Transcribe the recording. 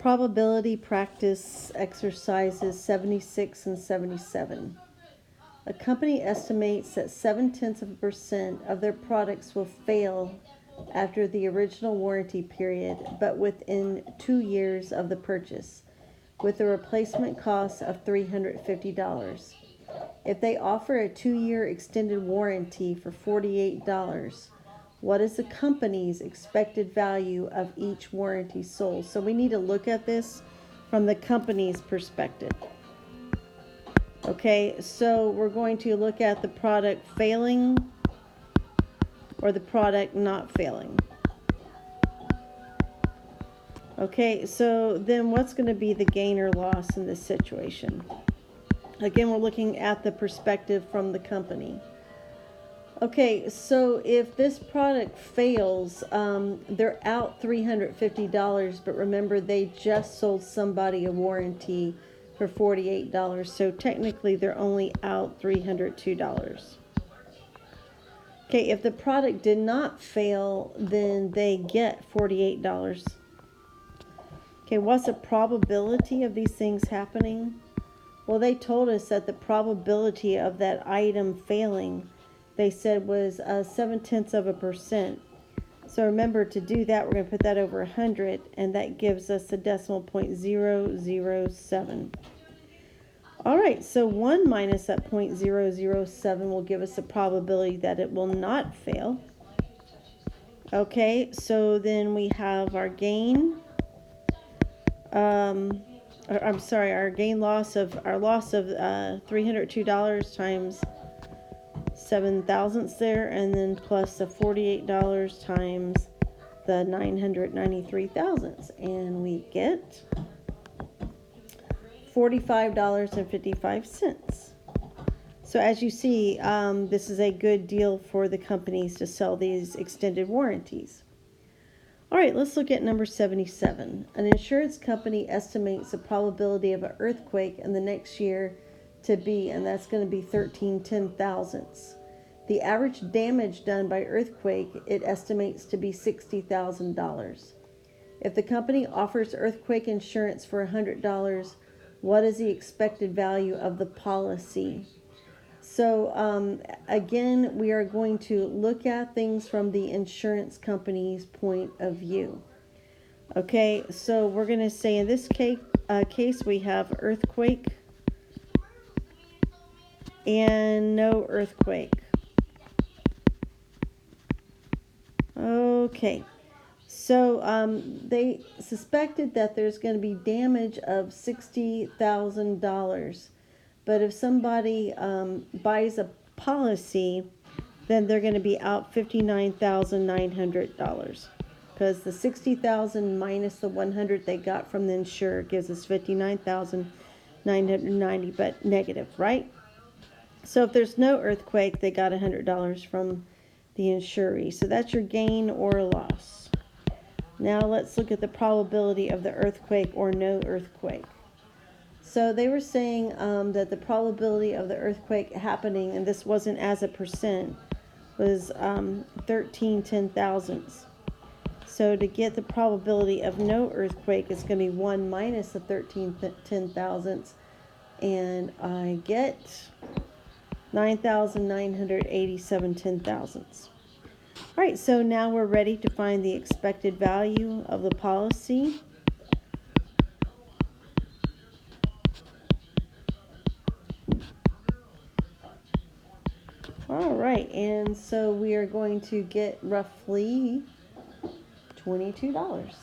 probability practice exercises 76 and 77. A company estimates that 0.7% of their products will fail after the original warranty period, but within 2 years of the purchase, with a replacement cost of $350. If they offer a 2-year extended warranty for $48, what is the company's expected value of each warranty sold? So we need to look at this from the company's perspective. Okay, so we're going to look at the product failing or the product not failing. Okay, so then what's going to be the gain or loss in this situation? Again, we're looking at the perspective from the company. Okay, so if this product fails, they're out $350, but remember they just sold somebody a warranty for $48, so technically they're only out $302. Okay, if the product did not fail, then they get $48. Okay, what's the probability of these things happening? Well, they told us that the probability of that item failing, they said, was 0.7%. So remember, to do that, we're going to put that over 100, and that gives us the decimal point 0.007. All right, so 1 minus that 0.007 will give us the probability that it will not fail. Okay, so then we have our gain. Our loss of $302 times 7 thousandths there, and then plus the $48 times the 993 thousandths, and we get $45.55. So as you see, this is a good deal for the companies to sell these extended warranties. All right, let's look at number 77. An insurance company estimates the probability of an earthquake in the next year to be, and that's going to be 13/10,000ths. The average damage done by earthquake, it estimates to be $60,000. If the company offers earthquake insurance for $100, what is the expected value of the policy? So again, we are going to look at things from the insurance company's point of view. Okay, so we're going to say in this case we have earthquake and no earthquake. Okay, so they suspected that there's going to be damage of $60,000. But if somebody buys a policy, then they're going to be out $59,900, because the $60,000 minus the $100 they got from the insurer gives us $59,990, but negative, right? So if there's no earthquake, they got $100 from the insuree. So that's your gain or loss. Now let's look at the probability of the earthquake or no earthquake. So they were saying that the probability of the earthquake happening, and this wasn't as a percent, was 13/10,000ths. So to get the probability of no earthquake, it's going to be 1 minus the 13/10,000ths, and I get 9,987 10,000ths. All right, so now we're ready to find the expected value of the policy. All right, and so we are going to get roughly $22.